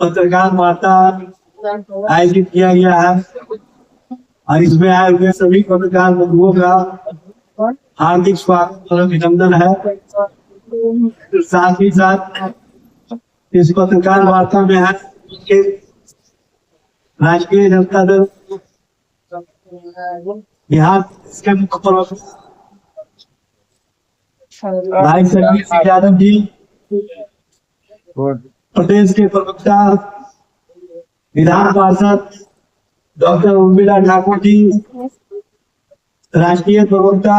पत्रकार वार्ता आयोजित किया गया है और इसमें आए हुए सभी पत्रकार बंधुओं का हार्दिक स्वागत और अभिनंदन है। साथ ही साथ इस पत्रकार वार्ता में है कि राष्ट्रीय जनता दल बिहार के मुख्य प्रवक्ता भाई संजीव सिंह यादव जी, प्रदेश के प्रवक्ता विधान पार्षद डॉक्टर उर्मिला ठाकुर जी, राष्ट्रीय प्रवक्ता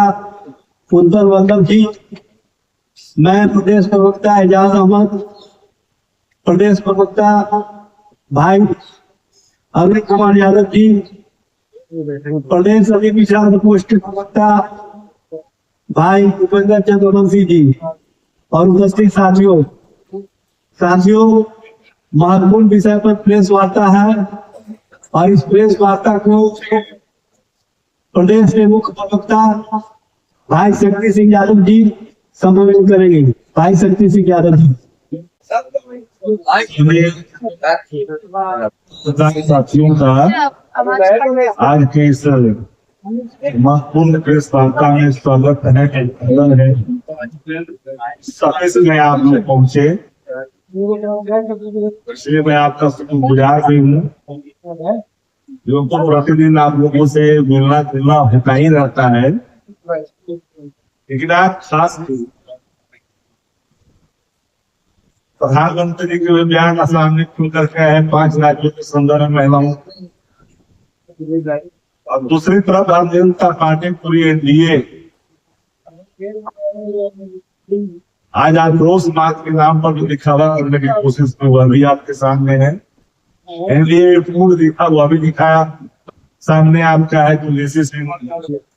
कुंतल वल्लभ जी, मैं प्रदेश प्रवक्ता एजाज अहमद, प्रदेश प्रवक्ता भाई अरविंद कुमार यादव जी, प्रदेश अभी पिछड़ा प्रकोष्ठ प्रवक्ता भाई उपेंद्र चंद्रवंशी जी और उपस्थित साथियों महत्वपूर्ण विषय पर प्रेस वार्ता है और इस प्रेस वार्ता को प्रदेश के मुख्य प्रवक्ता भाई शक्ति सिंह यादव जी संबोधित करेंगे। भाई शक्ति सिंह यादव जी। साथियों का आज के इस महत्वपूर्ण प्रेस वार्ता में स्वागत है। सफेद में आप लोग पहुंचे, इसलिए मैं आपका शुक्रगुजार भी हूँ। जो तो प्रतिदिन आप लोगों से मिलना जुलना होता ही रहता है, लेकिन आप खास प्रधानमंत्री के बयान सामने खुल करके है 5 राज्यों के संदर्भ में महिलाओं, और दूसरी तरफ भारतीय जनता पार्टी पूरी एनडीए आज आक्रोश मार्च के नाम पर जो दिखावा करने की कोशिश में वह भी आपके सामने है। एनडीए पूर्ण दिखा वह भी दिखाया सामने आपका है, जो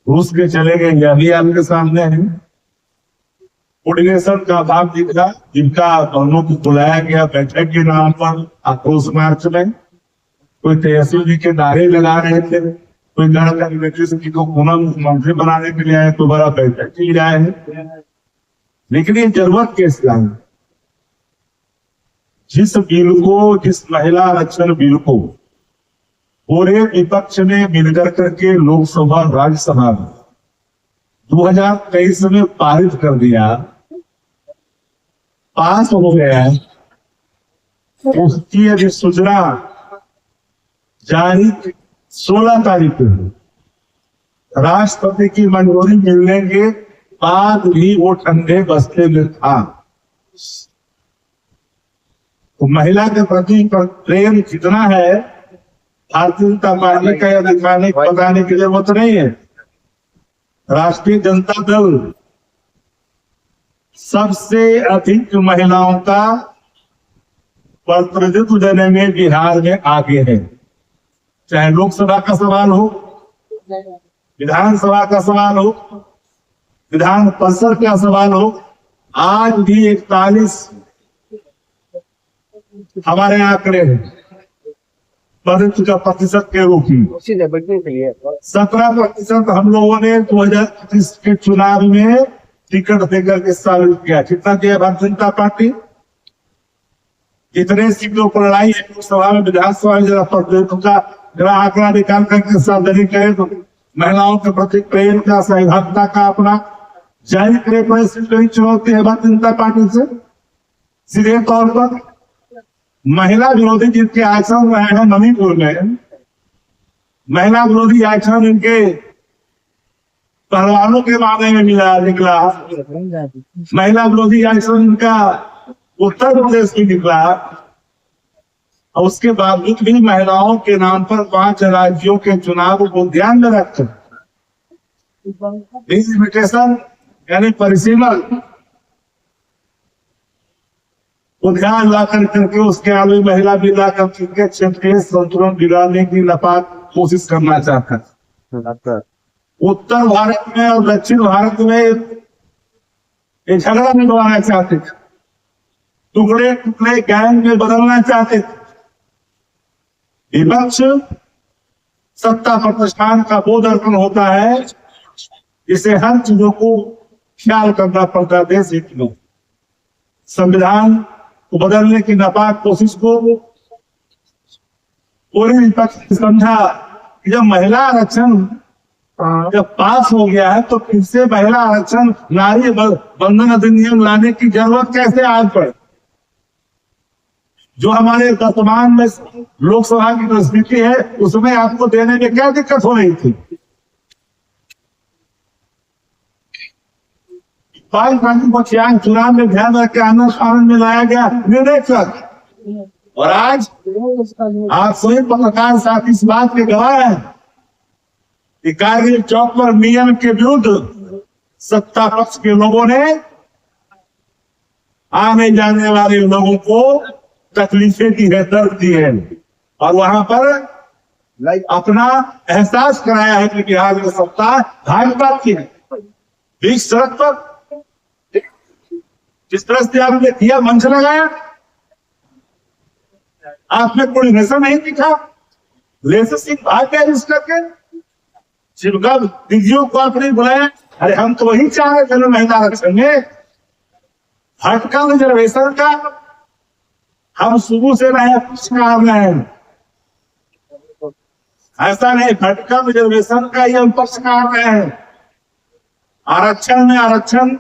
रूस के चले गए यह भी आपके सामने है। कोऑर्डिनेशन का भाग दिखा, जिनका दोनों को बुलाया गया बैठक के नाम पर आक्रोश मार्च में। कोई तेजस्वी जी के नारे लगा रहे थे, कोई गणतंत्र को पुनः मुख्यमंत्री बनाने के लिए आए, दोबारा बैठक की जाए है। लेकिन ये जरूरत किस है? जिस बिल को, जिस महिला आरक्षण बिल को पूरे विपक्ष ने मिलकर करके लोकसभा राज्यसभा में 2023 में पारित कर दिया, पास हो गया, उसकी अधिसूचना जारी 16 तारीख को राष्ट्रपति की मंजूरी मिलने के बाद भी वो ठंडे बस्ते में था। तो महिला के प्रति प्रेम कितना है भारतीय जनता पार्टी का दिखाने बताने की जरूरत नहीं है। राष्ट्रीय जनता दल सबसे अधिक महिलाओं का प्रतिनिधित्व देने में बिहार में आगे है। चाहे लोकसभा का सवाल हो, विधानसभा का सवाल हो, विधान परिषद का सवाल हो, आज भी 41 हमारे आंकड़े प्रतिशत के रूप में 17% हम लोगों ने 2025 के चुनाव में टिकट देकर के शामिल किया। कितना दिया भारतीय जनता पार्टी? जितने सीटों पर लड़ाई है लोकसभा में, विधानसभा में, जरा प्रतिनिधित्व का जरा आंकड़ा निकाल करके सावधानी करें तो महिलाओं के प्रति प्रेम का, सहभागिता का अपना जारी करे। कोई चुनौती है भारतीय जनता पार्टी से सीधे तौर पर महिला विरोधी जिनके आचरण रहे हैं मणिपुर में, महिला विरोधी आचरण इनके पहलवानों के मामले में निकला, महिला विरोधी आचरण इनका उत्तर प्रदेश में निकला, और उसके बावजूद भी महिलाओं के नाम पर 5 राज्यों के चुनाव को ध्यान में रखकर लिमिटेशन यानी परिसीमन को ध्यान ला करके उसके आगे महिला भी ला करके क्षेत्रीय संतुलन बिगाड़ने की नापाक कोशिश करना चाहता है। उत्तर भारत में और दक्षिण भारत में एक झगड़ा निभवाना चाहते थे, टुकड़े टुकड़े गैंग में बदलना चाहते थे। विपक्ष सत्ता प्रतिष्ठान का वो दर्पण होता है जिसे हर चीजों को ख्याल करना पड़ता है। देश हित में संविधान को बदलने की नापाक कोशिश को पूरे विपक्ष ने समझा कि जब महिला आरक्षण जब पास हो गया है तो फिर से महिला आरक्षण नारी बंधन अधिनियम लाने की जरूरत कैसे आज पड़े। जो हमारे वर्तमान में लोकसभा की जो स्थिति है उसमें आपको देने में क्या दिक्कत हो रही थी। चुनाव में ध्यान रख के आनंद फानंद में लाया गया निर्णय कर, और आज आप सभी पत्रकार साथ इस बात के गवाह हैं कि कारगिल चौक पर नियम के विरुद्ध सत्ता पक्ष के लोगों ने आने जाने वाले लोगों को तकलीफें दी है, दर्द दी है, और वहां पर अपना एहसास कराया है कि बिहार में सत्ता भाजपा की है। बीच सड़क पर जिस तरह से आपने किया, मंच लगाया, आपने कोई नशा नहीं दिखा, लेसे सिंह भाग गया इस करके शिवका दीदियों को आपने बुलाया। अरे हम तो वही चाह रहे थे महिला आरक्षण में, भटका रिजर्वेशन का हम शुरू से रहे रहे हैं, ऐसा नहीं भटका रिजर्वेशन का ही हम पक्षकार रहे हैं। आरक्षण में आरक्षण,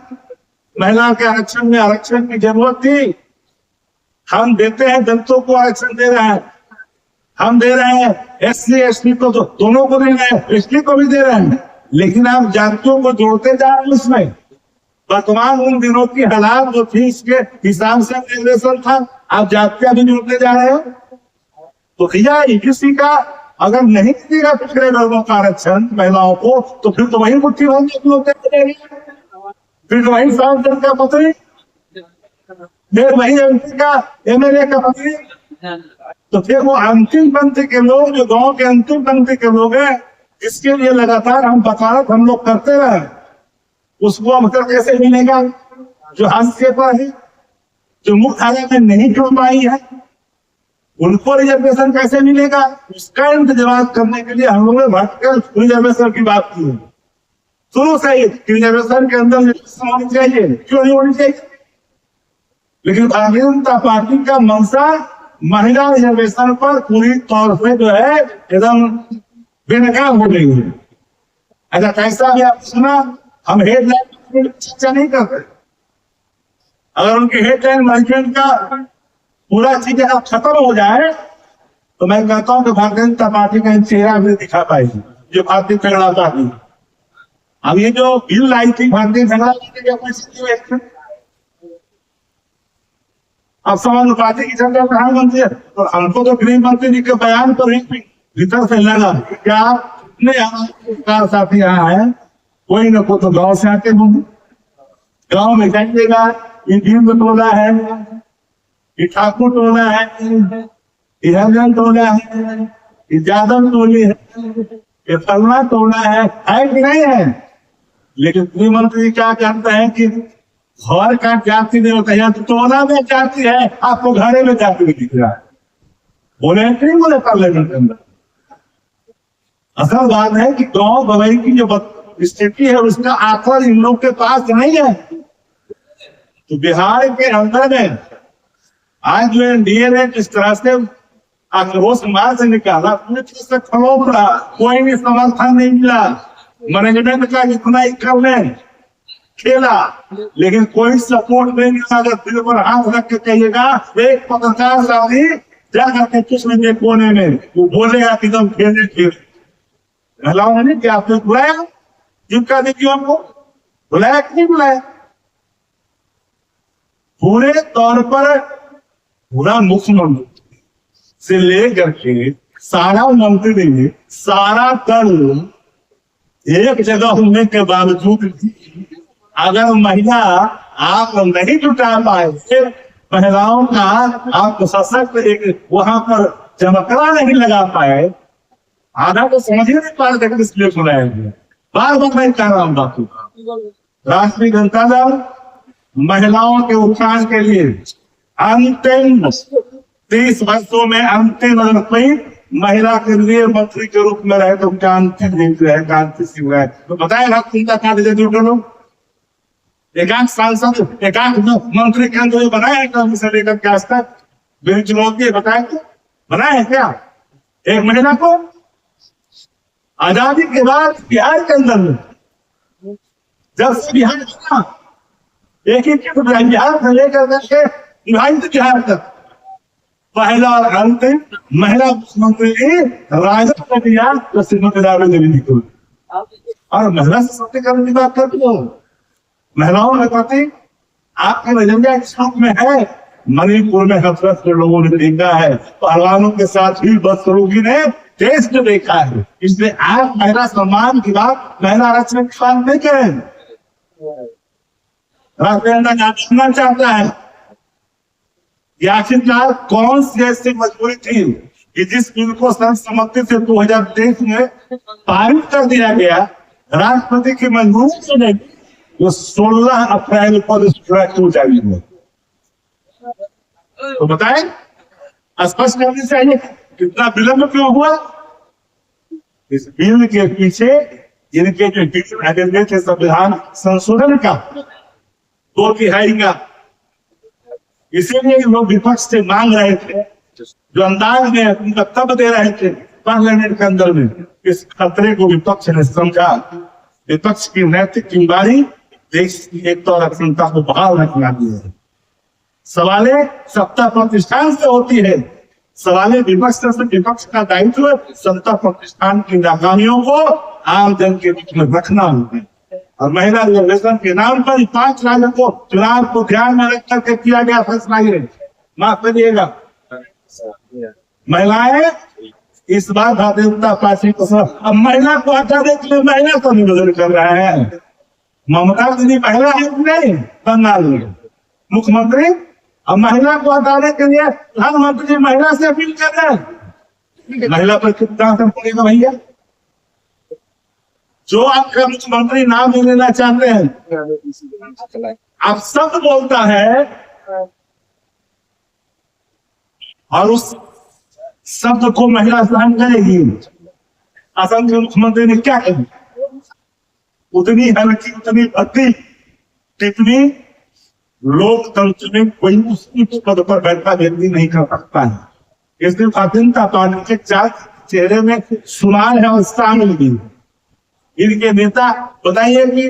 महिला के आरक्षण में आरक्षण की जरूरत थी, हम देते हैं, दलितों को आरक्षण दे रहे हैं, हम दे रहे हैं एससी एसटी को, तो दोनों को दे रहे हैं, एसटी को भी दे रहे हैं, लेकिन आप जातियों को जोड़ते जा रहे हैं। उसमें वर्तमान उन दिनों की हालात जो थी इसके हिसाब से रिजर्वेशन था, आप जातियां भी जोड़ते जा रहे हो। तो भैया किसी का अगर नहीं देगा पिछड़े वर्गों का आरक्षण महिलाओं को, तो फिर तो वही मुट्ठी होंगे, फिर तो वही सांसद का पत्री, फिर वही एमपी का एमएलए का पत्री, तो फिर वो अंतिम पंक्ति के लोग, जो गांव के अंतिम पंक्ति के लोग हैं, जिसके लिए लगातार हम वकालत हम लोग करते रहे, उसको अवसर कैसे मिलेगा। जो हादसे पर है, जो मुख्यालय में नहीं जुड़ पाई है, उनको रिजर्वेशन कैसे मिलेगा, उसका इंतजाम करने के लिए हम लोगों ने वर्टिकल रिजर्वेशन की बात की है शुरू से ही। रिजर्वेशन के अंदर होनी चाहिए, क्यों नहीं होनी चाहिए, लेकिन भारतीय जनता पार्टी का मंशा महिला रिजर्वेशन पर पूरी तौर से जो है एकदम बेनकाब हो गई है। ऐसा कैसा भी आप सुना, हम हेडलाइन चर्चा नहीं करते, अगर उनके हेडलाइन मैनेजमेंट का पूरा चीज अगर खत्म हो जाए तो मैं कहता हूं कि भारतीय जनता पार्टी का चेहरा भी दिखा पाएगी, जो भारतीय जनता पार्टी। अब ये जो बिल लाई थी भारतीय जनता पार्टी, अब समानुपाती की चर्चा प्रधानमंत्री है, तो हमको तो गृह मंत्री जी के बयान पर ही भीतर से लगा क्या इतने साथी यहाँ है, कोई न कोई तो गांव से आते होंगे, गांव में जाइएगा, ये भीम टोला है, ये ठाकुर टोला है, ये हरिजन टोला है, ये यादव टोली है, ये फलना टोला है कि नहीं है। लेकिन गृह मंत्री जी क्या जानते हैं कि घर का जाति नहीं होता है, तो टोला में जाति है, आपको घरे में जाति में दिख रहा है, बोले नहीं बोले पार्लियामेंट के अंदर। असल बात है कि गांव गवई की जो स्थिति है उसका आंकड़ा इन लोग के पास नहीं है। तो बिहार के अंदर में आज जो एनडीए ने जिस तरह से आक्रोश मार से निकाला, पूरी तरह से खड़ो पड़ा, कोई भी समर्थन नहीं मिला, मैनेजमेंट का इतना ही कर लें खेला, लेकिन कोई सपोर्ट नहीं मिला। अगर दिल पर हाथ रख के कहिएगा, एक पत्रकार साथी जाकर के किसी कोने में वो बोलेगा कि तुम खेलने खेल महिलाओं ने क्या आपने बुलाया, जिनका देखिए हमको बुलाया कि नहीं बुलाया। पूरे तौर पर पूरा मुख्यमंत्री से लेकर के सारा मंत्री, सारा दल एक जगह होने के बावजूद अगर महिला आप नहीं जुटा पाए, महिलाओं का आप सशक्त एक वहां पर चमकड़ा नहीं लगा पाए, आधा तो समझ ही नहीं पा रहे इसलिए सुनाया गया। बार बार मैं कह रहा हूँ बातों का, राष्ट्रीय जनता दल महिलाओं के उत्थान के लिए अंतिम 30 वर्षों में अंतिम महिला के लिए मंत्री के रूप में रहे तो क्या अंतिम दिन जो है क्रांति सिंह है। तो बताएगा चिंता क्या लोग एकांक सांसद एकांक मंत्री के अंदर बनाए हैं से लेकर के आज तक बिल चुनौती बताए तो बनाए हैं क्या। एक महिला को आजादी के बाद बिहार के अंदर में जब से बिहार बना, एक बिहार से लेकर के विभाजित बिहार तक पहला और अंतिम महिला मुख्यमंत्री राजद ने दिया तो श्रीमती राबड़ी देवी जी को। और महिला सशक्तिकरण की बात करते हो, महिलाओं के प्रति आपके एजेंडा किस रूप में है? मणिपुर में हसरत से लोगों ने देखा है, पहलवानों के साथ भी बदसलूकी ने टेस्ट देखा है। इसलिए आप महिला सम्मान की बात, महिला आरक्षण की बात नहीं करें। राष्ट्रीय जानना चाहता है कि आखिरकार कौन सी ऐसी मजबूरी थी कि जिस बिल को सर्वसम्मति से 2023 में पारित कर दिया गया, राष्ट्रपति की मंजूरी से नहीं, वो 16 अप्रैल को जारी हुआ। तो बताएं, स्पष्ट करनी चाहिए कितना विलंब क्यों हुआ। इस बिल के पीछे इनके जो एजेंडे थे संविधान संशोधन का 2/3 का, इसीलिए लोग विपक्ष से मांग रहे थे, जो अंदाज में वक्तव्य दे रहे थे पार्लियामेंट के अंदर में, इस खतरे को विपक्ष ने समझा। विपक्ष की नैतिक जिम्मेदारी देश की एकता और अखंडता को बहाल रखना है। सवालें सत्ता प्रतिष्ठान से होती है, सवालें विपक्ष से, विपक्ष का दायित्व सत्ता प्रतिष्ठान की नाकामियों को आम जन के बीच में रखना है। और महिला रिजर्वेशन के नाम पर 5 राज्यों को चुनाव को ध्यान में रख करके किया गया फैसला ये, माफ करिएगा, महिलाएं इस बार भारतीय जनता पार्टी को अब महिला को हटा दे के लिए महिला को निवेदन कर रहे हैं। ममता दीदी महिला है नहीं, बंगाल में मुख्यमंत्री, अब महिला को हटाने के लिए प्रधानमंत्री महिला से अपील कर रहे हैं। महिला पर कितना असर पड़ेगा भैया? जो आपका मुख्यमंत्री नाम नहीं लेना चाहते हैं, आप शब्द बोलता है और उस शब्द को महिला सहन करेगी। असम के मुख्यमंत्री ने क्या कहा? उतनी हल्की, उतनी भद्दी टिप्पणी लोकतंत्र में कोई उस पद पर बैठा व्यक्ति नहीं कर सकता है। इसलिए भारतीय जनता पार्टी के 4 चेहरे में सुनार है और शामिल भी। इनके नेता बताइए कि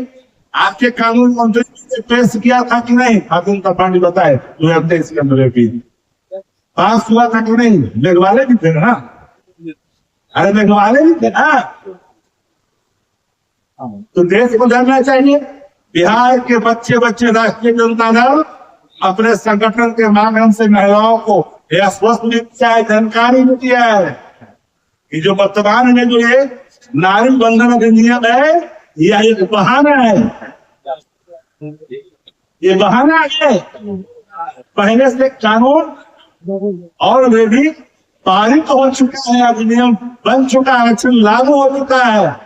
आपके कानून मंत्री ने पेश किया था कि नहीं? भारतीय जनता पार्टी बताए 2023 के अंदर भी पास हुआ था कि नहीं? मेघवाले भी थे ना, अरे मेघवाले भी थे ना। तो देश को जानना चाहिए, बिहार के बच्चे राष्ट्रीय जनता दल अपने संगठन के माध्यम से महिलाओं को यह स्वस्थ भी दिया है, जानकारी भी दिया है कि जो वर्तमान में जो ये नारी बंधन अधिनियम है, यह एक बहाना है, ये बहाना है। पहले से कानून और वे भी पारित हो चुका है, अधिनियम बन चुका है, आरक्षण लागू हो चुका है।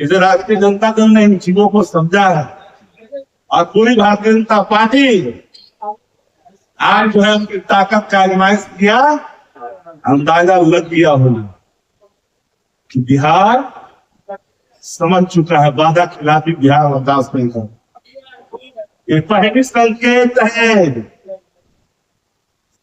इसे राष्ट्रीय जनता दल ने इन चीजों को समझा है और पूरी भारतीय जनता पार्टी आज जो है उनकी ताकत का आजमाइश किया। अंदाजा लग गया होगा कि बिहार समझ चुका है, वादा खिलाफी बिहार बर्दाश्त नहीं कर। ये पहली संकेत है,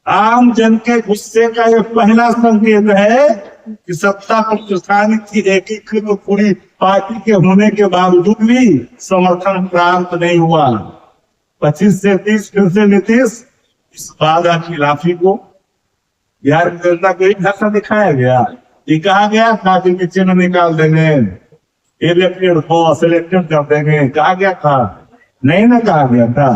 आम जन के गुस्से का यह पहला संकेत है कि सत्ता प्रतिष्ठान की एकीकृत पूरी पार्टी के होने के बावजूद भी समर्थन प्राप्त नहीं हुआ। 25 से 30 फिर से नीतीश इस वादा खिलाफी को बिहार की जनता को एक ढांचा दिखाया गया। ये कहा गया था कि नीचे में निकाल देंगे, इलेक्टेड को सिलेक्टेड कर देंगे, कहा गया था? नहीं ना कहा गया था।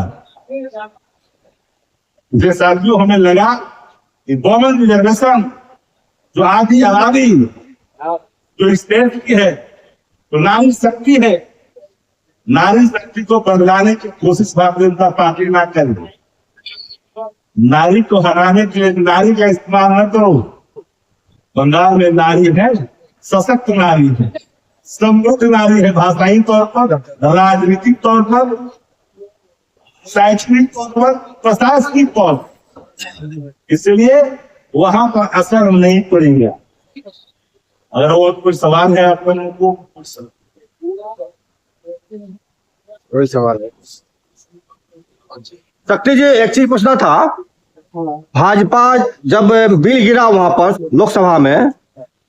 जैसे साथियों हमें लगा कि वुमेन रिजर्वेशन जो आधी आबादी जो इस देश की है, तो नारी शक्ति है, नारी शक्ति को बदलाने की कोशिश भारतीय जनता पार्टी ना करे। नारी को हराने के लिए नारी का इस्तेमाल न करो। बंगाल में नारी है, सशक्त नारी है, समृद्ध नारी है, भाषाई तौर पर, राजनीतिक तौर पर, शैक्षणिक तौर पर, प्रशासनिक तौर पर। इसलिए वहां पर असर नहीं पड़ेगा। अगर वो कोई सवाल है आप लोगों को? कोई सवाल है? शक्ति जी, एक चीज पूछना था भाजपा जब बिल गिरा वहां पर लोकसभा में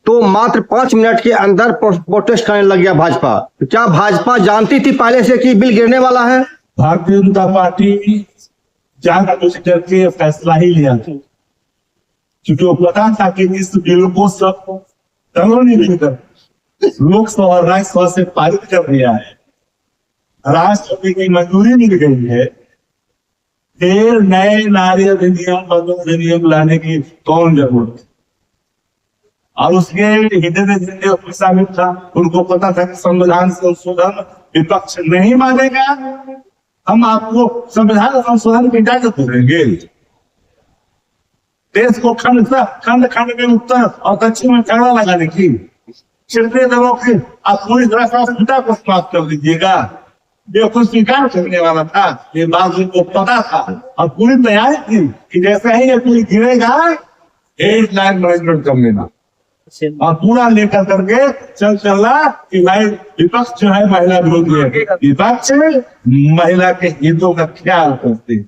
तो मात्र 5 मिनट के अंदर प्रोटेस्ट करने लग गया भाजपा। तो क्या भाजपा जानती थी पहले से कि बिल गिरने वाला है? भारतीय जनता पार्टी जान बुझ करके फैसला ही लिया था, क्योंकि वो पता था कि इस बिल को सब कानूनी मिलकर लोकसभा और राज्यसभा से पारित कर दिया है, राष्ट्रपति की मंजूरी मिल गई है, फिर नए नारी अधिनियम अधिनियम लाने की कौन जरूरत है? और उसके हित शामिल था, उनको पता था कि संविधान संशोधन विपक्ष नहीं मानेगा, हम आपको संविधान संशोधन की इजाजत देंगे। देश को खंड खंड में उत्तर और दक्षिण में काड़ा लगाने की क्षेत्रीय दलों की आप पूरी तरह से अस्मिता को समाप्त कर दीजिएगा। ये कुछ स्वीकार करने वाला था, ये बात उनको पता था और पूरी तैयारी थी कि जैसे ही ये कोई गिरेगा एक लाइन मैनेजमेंट कर लेना और पूरा लेकर करके चलना कि भाई विपक्ष जो है महिला विरोधी है, विपक्ष महिला के हितों का ख्याल करते,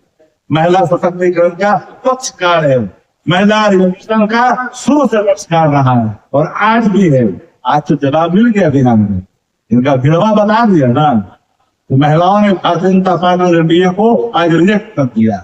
महिला सशक्तिकरण का पक्षकार है, महिला रिजर्वेशन का शुरू से पक्षकार रहा है और आज भी है। आज तो जवाब मिल गया बिहार में, इनका गिरवा बता दिया ना, तो महिलाओं ने भारतीय जनता पार्टी को आज रिजेक्ट कर दिया।